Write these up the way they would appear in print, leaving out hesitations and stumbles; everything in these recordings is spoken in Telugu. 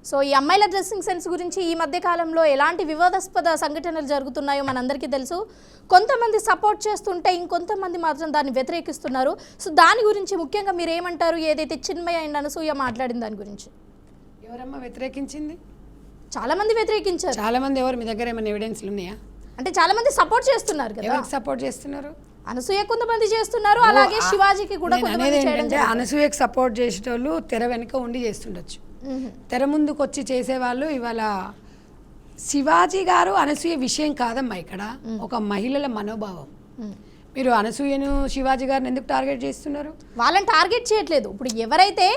సో ఈ అమ్మాయిల డ్రెస్సింగ్ సెన్స్ గురించి ఈ మధ్య కాలంలో ఎలాంటి వివాదాస్పద సంఘటనలు జరుగుతున్నాయో మనందరికీ తెలుసు. కొంతమంది సపోర్ట్ చేస్తుంటే ఇంకొంతమంది మాత్రం దాన్ని వ్యతిరేకిస్తున్నారు. సో దాని గురించి ముఖ్యంగా మీరు ఏమంటారు? ఏదైతే చిన్మయ అండ్ అనసూయ మాట్లాడిన దాని గురించి ఎవరమ్మా వ్యతిరేకించింది? చాలా మంది వ్యతిరేకించారు. చాలా మంది. ఎవరు? మీ దగ్గర ఏమైనా ఎవిడెన్స్లు ఉన్నాయా? అంటే చాలా మంది సపోర్ట్ చేస్తున్నారు కదా. ఎవరికి సపోర్ట్ చేస్తున్నారు? అనసూయ కొంతమంది చేస్తున్నారు, అలాగే శివాజీకి కూడా కొంతమంది చేయడం. అనసూయకి సపోర్ట్ చేసేటోళ్ళు తెర వెనుక ఉండి చేస్తుండొచ్చు, తెర ముందుకు వచ్చి చేసేవాళ్ళు. ఇవాళ శివాజీ గారు అనసూయ విషయం కాదమ్మా, ఇక్కడ ఒక మహిళల మనోభావం. మీరు అనసూయను శివాజీ గారిని ఎందుకు టార్గెట్ చేస్తున్నారు? వాళ్ళని టార్గెట్ చేయట్లేదు. ఇప్పుడు ఎవరైతే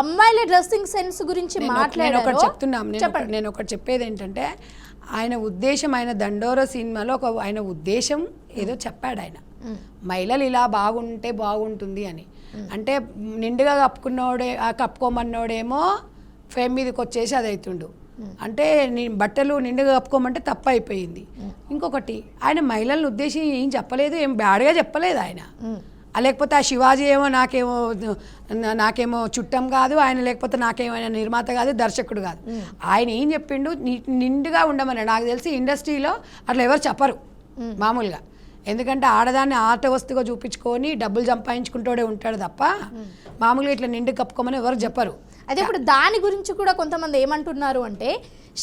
అమ్మాయిల డ్రెస్సింగ్ సెన్స్ గురించి మాట్లాడారో నేను ఒకటి చెప్పేది ఏంటంటే, ఆయన ఉద్దేశం, ఆయన దండోర సినిమాలో ఆయన ఉద్దేశం ఏదో చెప్పాడు. ఆయన మహిళలు ఇలా బాగుంటే బాగుంటుంది అని. అంటే నిండుగా కప్పుకోమన్నోడేమో ఫేమ్ మీదకి వచ్చేసి అది అవుతుండు. అంటే బట్టలు నిండుగా కప్పుకోమంటే తప్పు అయిపోయింది. ఇంకొకటి, ఆయన మహిళలను ఉద్దేశం ఏం చెప్పలేదు, ఏం బ్యాడ్గా చెప్పలేదు ఆయన. లేకపోతే ఆ శివాజీ ఏమో నాకేమో చుట్టం కాదు ఆయన, లేకపోతే నాకేమైనా నిర్మాత కాదు, దర్శకుడు కాదు. ఆయన ఏం చెప్పిండు, నిండుగా ఉండమని. నాకు తెలిసి ఇండస్ట్రీలో అట్లా ఎవరు చెప్పరు మామూలుగా. ఎందుకంటే ఆడదాన్ని ఆట వస్తువుగా చూపించుకొని డబ్బులు సంపాదించుకుంటూనే ఉంటాడు తప్ప మామూలుగా ఇట్లా నిండు కప్పుకోమని ఎవరు చెప్పరు. అదే ఇప్పుడు దాని గురించి కూడా కొంతమంది ఏమంటున్నారు అంటే,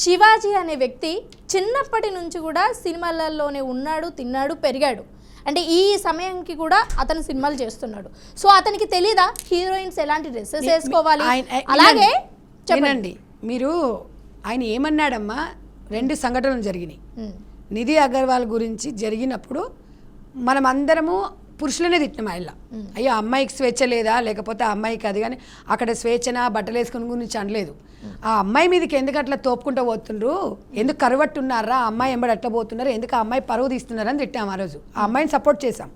శివాజీ అనే వ్యక్తి చిన్నప్పటి నుంచి కూడా సినిమాలలోనే ఉన్నాడు, తిన్నాడు, పెరిగాడు. అంటే ఈ సమయానికి కూడా అతను సినిమాలు చేస్తున్నాడు. సో అతనికి తెలీదా హీరోయిన్స్ ఎలాంటి డ్రెస్సెస్ వేసుకోవాలి? అలాగే చెప్పండి, మీరు ఆయన ఏమన్నాడమ్మా, 2 సంఘటనలు జరిగినాయి. నిధి అగర్వాల్ గురించి జరిగినప్పుడు మనం అందరము పురుషులనే తిట్టినాం. ఆయన అయ్యో అమ్మాయికి స్వేచ్ఛ లేదా, లేకపోతే అమ్మాయికి అది, కానీ అక్కడ స్వేచ్ఛన బట్టలు వేసుకుని గురించి అనలేదు. ఆ అమ్మాయి మీదకి ఎందుకు అట్లా తోపుకుంటూ పోతుండ్రు, ఎందుకు కరువట్టున్నారా, ఆ అమ్మాయి ఎంబడి అట్లా పోతున్నారు, ఎందుకు ఆ అమ్మాయి పరువు తీస్తున్నారని తిట్టాం ఆ రోజు. ఆ అమ్మాయిని సపోర్ట్ చేసాం.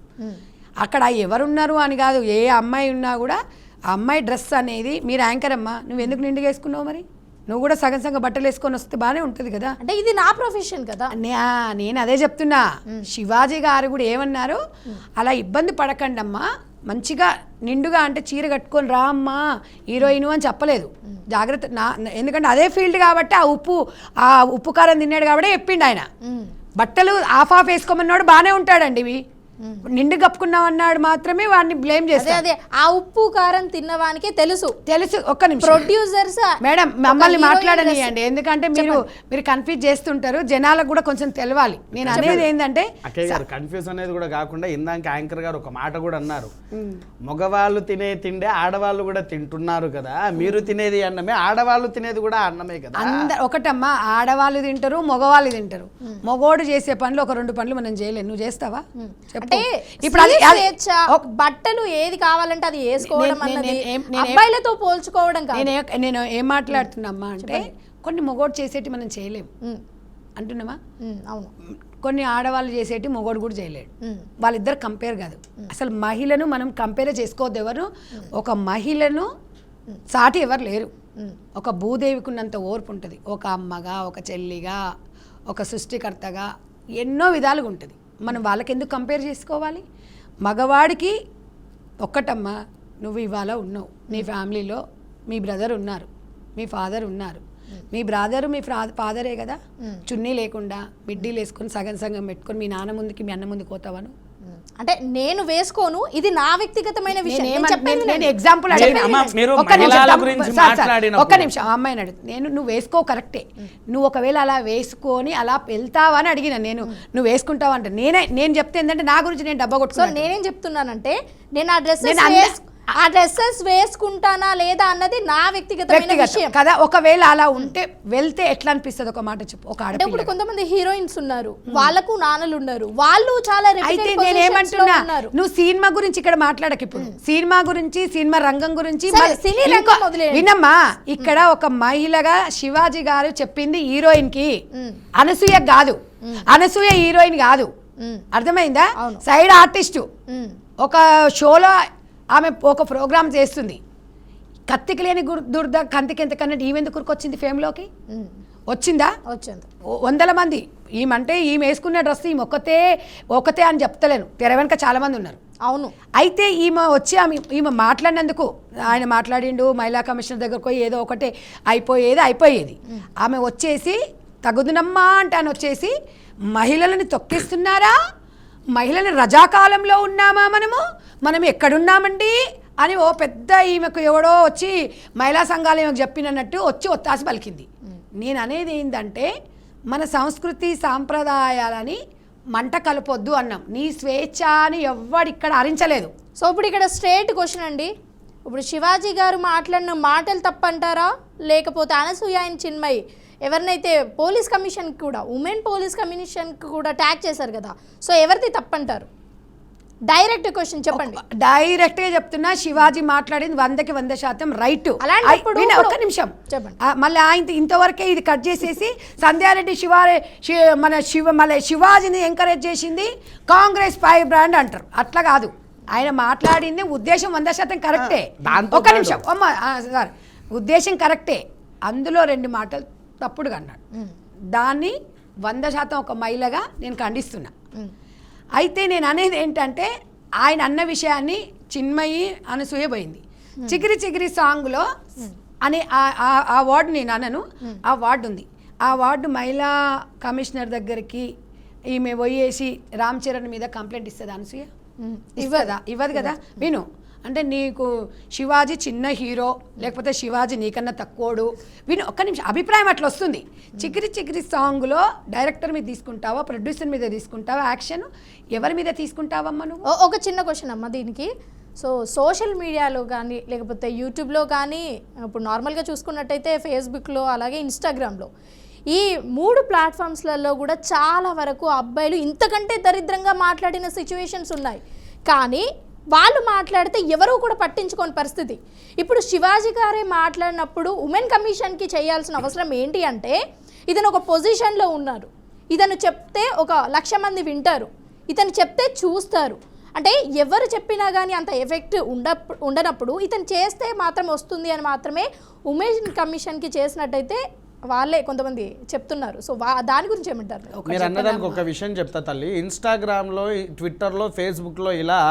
అక్కడ ఎవరున్నారు అని కాదు, ఏ అమ్మాయి ఉన్నా కూడా ఆ అమ్మాయి డ్రెస్ అనేది, మీరు యాంకర్ అమ్మా, నువ్వు ఎందుకు నిండుగా వేసుకున్నావు? మరి నువ్వు కూడా సగం సగం బట్టలు వేసుకొని వస్తే బాగానే ఉంటుంది కదా. అంటే ఇది నా ప్రొఫెషన్ కదా. నేను అదే చెప్తున్నా. శివాజీ గారు కూడా ఏమన్నారు, అలా ఇబ్బంది పడకండి అమ్మా, మంచిగా నిండుగా అంటే చీర కట్టుకొని రా అమ్మా హీరోయిన్ అని చెప్పలేదు. జాగ్రత్త, ఎందుకంటే అదే ఫీల్డ్ కాబట్టి ఆ ఉప్పు కారం తిన్నాడు కాబట్టి చెప్పిండు ఆయన. బట్టలు ఆఫ్ వేసుకోమన్నాడు బాగానే ఉంటాడండి. ఇవి నిండు కప్పుకున్నాం అన్నాడు మాత్రమే వాడిని బ్లేమ్ చేస్తారు. అదే ఆ ఉప్పు కారం తిన్నవానికే తెలుసు. ఒక్క నిమిషం ప్రొడ్యూసర్స్ మేడం మమ్మల్ని మాట్లాడనియండి, ఎందుకంటే మీరు కన్ఫ్యూజ్ చేస్తుంటారు, జనాలకు కూడా కొంచెం తెలవాలి. నేను అనేది ఏంటంటే, అక్కయ్య గారు కన్ఫ్యూజ్ అనేది కూడా కాకుండా ఇందాక యాంకర్ గారు ఒక మాట కూడా అన్నారు, మగవాళ్ళు తినే తిండే ఆడవాళ్ళు కూడా తింటున్నారు కదా, మీరు తినేది అన్నమే ఆడవాళ్ళు తినేది కూడా అన్నమే కదా. ఒకటమ్మా, ఆడవాళ్ళు తింటారు, మగవాళ్ళు తింటారు. మగోడు చేసే పనులు ఒక 2 పనులు మనం చేయలేము. నువ్వు చేస్తావా? అంటే ఇప్పుడు బట్టలు ఏది కావాలంటే అది వేసుకోవడం అన్నది అబ్బాయిలతో పోల్చుకోవడం కాదు. నేను ఏం మాట్లాడుతున్నామ్మా అంటే, కొన్ని మొగోడు చేసేటి మనం చేయలేము అంటున్నామా? అవును. కొన్ని ఆడవాళ్ళు చేసేటి మొగోడు కూడా చేయలేడు. వాళ్ళిద్దరు కంపేర్ కాదు. అసలు మహిళను మనం కంపేర్ చేసుకోవద్దు. ఎవరు ఒక మహిళను సాటి ఎవరు లేరు. ఒక భూదేవికి ఉన్నంత ఓర్పు ఉంటుంది. ఒక అమ్మగా, ఒక చెల్లిగా, ఒక సృష్టికర్తగా ఎన్నో విధాలుగా ఉంటుంది. మనం వాళ్ళకి ఎందుకు కంపేర్ చేసుకోవాలి? మగవాడికి ఒక్కటమ్మా, నువ్వు ఇవాళ ఉన్నావు, నీ ఫ్యామిలీలో మీ బ్రదర్ ఉన్నారు, మీ ఫాదర్ ఉన్నారు. మీ బ్రదరు మీ ఫాదరే కదా. చున్నీ లేకుండా మిడ్డీలు వేసుకొని సగం సగం పెట్టుకొని మీ నాన్న ముందుకి మీ అన్న ముందుకు పోతావను. అంటే నేను వేసుకోను, ఇది నా వ్యక్తిగతమైన విషయం. నేను ఎగ్జాంపుల్ ఒక్క నిమిషం, ఆ అమ్మాయిని అడుగు. నువ్వు వేసుకో కరెక్టే, నువ్వు ఒకవేళ అలా వేసుకొని అలా వెళ్తావా అని అడిగిన. నువ్వు వేసుకుంటావా అంటే నేను చెప్తే ఏంటంటే నా గురించి నేను డబ్బా కొట్టుకో. నేనేం చెప్తున్నానంటే, నేను ఆ డ్రెస్సెస్ వేసుకుంటానా లేదా అన్నది నా వ్యక్తిగతమైన విషయం కదా. ఒకవేళ అలా ఉంటే వెళ్తే ఎట్లా అనిపిస్తుంది? ఒక మాట చెప్పు. ఒక అంటే ఇప్పుడు కొంతమంది హీరోయిన్స్ ఉన్నారు, వాళ్ళకు నాన్నలు ఉన్నారు, వాళ్ళు చాలా. అయితే నేనేమంటున్నా, నువ్వు సినిమా గురించి ఇక్కడ మాట్లాడక. ఇప్పుడు సినిమా గురించి, సినిమా రంగం గురించి వినమ్మా. ఇక్కడ ఒక మహిళగా శివాజీ గారు చెప్పింది హీరోయిన్ కి, అనసూయ కాదు. అనసూయ హీరోయిన్ కాదు, అర్థమైందా? Side artist. ఒక షోలో ఆమె ఒక ప్రోగ్రామ్ చేస్తుంది. కత్తికి లేని దుర్ద కంతికి ఎంత కన్నట్టు ఈమెందుకు వచ్చింది ఫేమ్లోకి? వచ్చిందా? వచ్చింది. 100 మంది. ఈమె వేసుకున్న డ్రెస్ ఈమె ఒకతే అని చెప్తలేను, తెర వెనక చాలా మంది ఉన్నారు. అవును. అయితే ఈమె వచ్చి ఈమె మాట్లాడినందుకు ఆయన మాట్లాడిండు, మహిళా కమిషనర్ దగ్గరకు పోయి ఏదో ఒకటే అయిపోయేది. ఆమె వచ్చేసి తగుదునమ్మా అంటాను వచ్చేసి మహిళలను తొక్కిస్తున్నారా, మహిళలు రజాకాలంలో ఉన్నామా, మనం ఎక్కడున్నామండి అని ఓ పెద్ద ఈమెకు ఎవడో వచ్చి మహిళా సంఘాలు ఏమో చెప్పినట్టు వచ్చి ఒత్తాసి పలికింది. నేను అనేది ఏంటంటే మన సంస్కృతి సాంప్రదాయాలని మంట కలపొద్దు అన్నాం. నీ స్వేచ్ఛ అని ఎవ్వడిక్కడ హరించలేదు. సో ఇప్పుడు ఇక్కడ స్ట్రేట్ క్వశ్చన్ అండి, ఇప్పుడు శివాజీ గారు మాట్లాడిన మాటలు తప్పంటారా, లేకపోతే అనసూయ అండ్ చిన్మయి ఎవరినైతే పోలీస్ కమిషన్కి కూడా ఉమెన్ పోలీస్ కమిషన్కి కూడా ట్యాగ్ చేశారు కదా, సో ఎవరిది తప్పంటారు? డైరెక్ట్ క్వశ్చన్ చెప్పండి. డైరెక్ట్గా చెప్తున్నా, శివాజీ మాట్లాడింది 100% రైట్. అలాంటప్పుడు ఒక్క నిమిషం చెప్పండి. మళ్ళీ ఆయన ఇంతవరకే ఇది కట్ చేసేసి సంధ్యారెడ్డి శివాజీని ఎంకరేజ్ చేసింది కాంగ్రెస్ పై బ్రాండ్ అంటారు. అట్లా కాదు, ఆయన మాట్లాడింది ఉద్దేశం 100% కరెక్టే. ఒక్క నిమిషం సార్, ఉద్దేశం కరెక్టే, అందులో 2 మాటలు తప్పుడుగా అన్నాడు. దాన్ని 100% ఒక మహిళగా నేను ఖండిస్తున్నా. అయితే నేను అనేది ఏంటంటే ఆయన అన్న విషయాన్ని చిన్మయి అనసూయ పోయింది. చిగిరి సాంగ్లో అనే ఆ వార్డు నేను అనను, ఆ వార్డు ఉంది. ఆ వార్డు మహిళా కమిషనర్ దగ్గరికి ఈమె పోయేసి రామ్ చరణ్ మీద కంప్లైంట్ ఇస్తుంది అనసూయ? ఇవ్వదు కదా. విను, అంటే నీకు శివాజీ చిన్న హీరో, లేకపోతే శివాజీ నీకన్నా తక్కువడు, విను ఒక్క నిమిషం, అభిప్రాయం అట్లా వస్తుంది. చిగిరి సాంగ్లో డైరెక్టర్ మీద తీసుకుంటావా, ప్రొడ్యూసర్ మీద తీసుకుంటావా, యాక్షన్ ఎవరి మీద తీసుకుంటావమ్మా నువ్వు? ఒక చిన్న క్వశ్చన్ అమ్మ దీనికి. సో సోషల్ మీడియాలో కానీ లేకపోతే యూట్యూబ్లో కానీ, ఇప్పుడు నార్మల్గా చూసుకున్నట్టయితే ఫేస్బుక్లో అలాగే ఇన్స్టాగ్రామ్లో, ఈ 3 ప్లాట్ఫామ్స్లలో కూడా చాలా వరకు అబ్బాయిలు ఇంతకంటే దరిద్రంగా మాట్లాడిన సిచ్యువేషన్స్ ఉన్నాయి. కానీ వాళ్ళు మాట్లాడితే ఎవరూ కూడా పట్టించుకోని పరిస్థితి. ఇప్పుడు శివాజీ గారే మాట్లాడినప్పుడు ఉమెన్ కమిషన్కి చేయాల్సిన అవసరం ఏంటి అంటే, ఇతను ఒక పొజిషన్లో ఉన్నారు, ఇతను చెప్తే 1,00,000 మంది వింటారు, ఇతను చెప్తే చూస్తారు. అంటే ఎవరు చెప్పినా కానీ అంత ఎఫెక్ట్ ఉండనప్పుడు ఇతను చేస్తే మాత్రం వస్తుంది అని మాత్రమే ఉమెన్ కమిషన్కి చేసినట్టయితే వాళ్ళే కొంతమంది చెప్తున్నారు. సో దాని గురించి ఏమంటారు? మీరు అన్నదానికి ఒక విషయం చెప్తా తల్లి. ఇన్స్టాగ్రామ్లో, ట్విట్టర్లో, ఫేస్బుక్లో ఇలా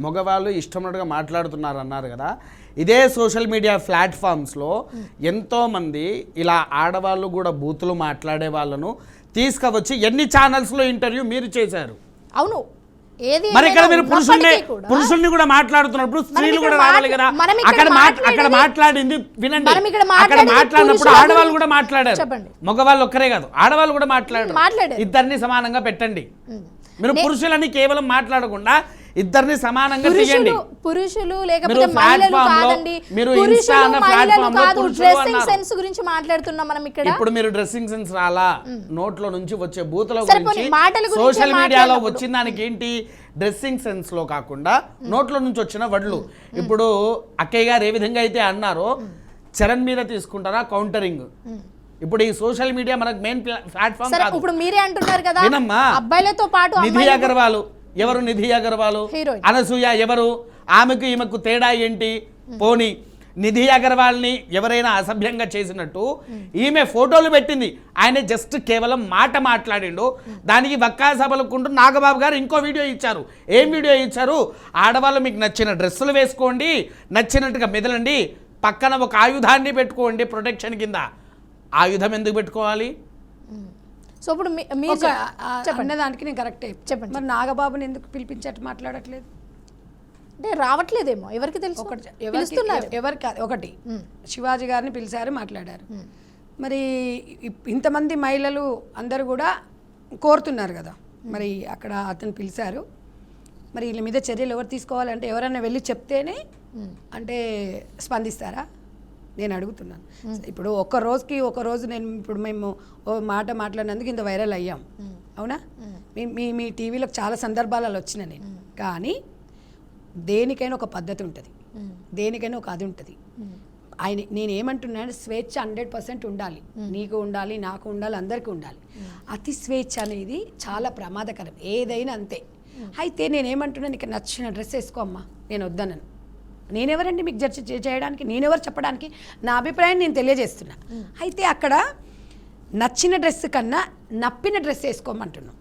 మగవాళ్ళు ఇష్టమైనట్టుగా మాట్లాడుతున్నారు అన్నారు కదా. ఇదే సోషల్ మీడియా ప్లాట్ఫామ్స్లో ఎంతోమంది ఇలా ఆడవాళ్ళు కూడా బూతులు మాట్లాడే వాళ్ళను తీసుకువచ్చి ఎన్ని ఛానల్స్లో ఇంటర్వ్యూ మీరు చేశారు. అవును, మరి ఇక్కడ మీరు పురుషుల్ని కూడా మాట్లాడుతున్నప్పుడు స్త్రీలు కూడా రావాలి కదా. అక్కడ మాట్లాడింది వినండి, అక్కడ మాట్లాడినప్పుడు ఆడవాళ్ళు కూడా మాట్లాడారు, మగవాళ్ళు ఒక్కరే కాదు ఆడవాళ్ళు కూడా మాట్లాడారు. ఇద్దరిని సమానంగా పెట్టండి. మీరు పురుషులని కేవలం మాట్లాడకుండా ఇద్దరిని సమానంగా తీయండి. పురుషులు లేకపోతే మహిళలు కాదండి, పురుషులు మహిళలు కాదు, డ్రెస్సింగ్ సెన్స్ గురించి మాట్లాడుతున్నాం మనం ఇక్కడ. ఇప్పుడు మీరు డ్రెస్సింగ్ సెన్స్ రాలా, నోట్లో నుంచి వచ్చే బూతుల గురించి సోషల్ మీడియాలో వచ్చిన దానికి ఏంటి, డ్రెస్సింగ్ సెన్స్ లో కాకుండా నోట్లో నుంచి వచ్చిన వడ్లు. ఇప్పుడు అక్కయ్య గారు ఏ విధంగా అయితే అన్నారో, చరణ్ మీద తీసుకుంటారా కౌంటరింగ్. ఇప్పుడు ఈ సోషల్ మీడియా మనకు మెయిన్ ప్లాట్ఫామ్ కాదు. ఇప్పుడు మీరే అంటున్నారు కదా, అబ్బాయిలతో పాటు నిధి అగర్వాల్ ఎవరు, నిధి అగర్వాల్, అనసూయ ఎవరు, ఆమెకు ఈమెకు తేడా ఏంటి? పోనీ నిధి అగర్వాల్ని ఎవరైనా అసభ్యంగా చేసినట్టు ఈమె ఫోటోలు పెట్టింది, ఆయన జస్ట్ కేవలం మాట మాట్లాడిండు, దానికి వక్కాస పలుకుంటూ నాగబాబు గారు ఇంకో వీడియో ఇచ్చారు. ఏం వీడియో ఇచ్చారు? ఆడవాళ్ళు మీకు నచ్చిన డ్రెస్సులు వేసుకోండి, నచ్చినట్టుగా మెదలండి, పక్కన ఒక ఆయుధాన్ని పెట్టుకోండి ప్రొటెక్షన్ కింద. ఆయుధం ఎందుకు పెట్టుకోవాలి? సో ఇప్పుడు అన్నదానికి నేను కరెక్టే చెప్పండి. మరి నాగబాబుని ఎందుకు పిలిపించట్టు మాట్లాడట్లేదు? అంటే రావట్లేదేమో, ఎవరికి తెలుసు. ఎవరికి ఒకటి శివాజీ గారిని పిలిచారు, మాట్లాడారు. మరి ఇంతమంది మహిళలు అందరూ కూడా కోరుతున్నారు కదా, మరి అక్కడ అతను పిలిచారు, మరి వీళ్ళ మీద చర్యలు ఎవరు తీసుకోవాలంటే ఎవరైనా వెళ్ళి చెప్తేనే అంటే స్పందిస్తారా? నేను అడుగుతున్నాను. ఇప్పుడు ఒక రోజు నేను ఇప్పుడు మేము ఓ మాట మాట్లాడినందుకు ఇంత వైరల్ అయ్యాం, అవునా? మీ టీవీలో చాలా సందర్భాలలో వచ్చిన నేను. కానీ దేనికైనా ఒక పద్ధతి ఉంటుంది, దేనికైనా ఒక అది ఉంటుంది. నేను ఏమంటున్నాను, స్వేచ్ఛ 100% ఉండాలి, నీకు ఉండాలి, నాకు ఉండాలి, అందరికీ ఉండాలి. అతి స్వేచ్ఛ అనేది చాలా ప్రమాదకరం, ఏదైనా అంతే. అయితే నేనేమంటున్నాను, నీకు నచ్చిన డ్రెస్ వేసుకో అమ్మా, నేను వద్దనను. నేనెవరండి మీకు జడ్జి చేయడానికి, నేనెవరు చెప్పడానికి? నా అభిప్రాయం నేను తెలియజేస్తున్నా. అయితే అక్కడ నచ్చిన డ్రెస్ కన్నా నప్పిన డ్రెస్ వేసుకోమంటున్నాం.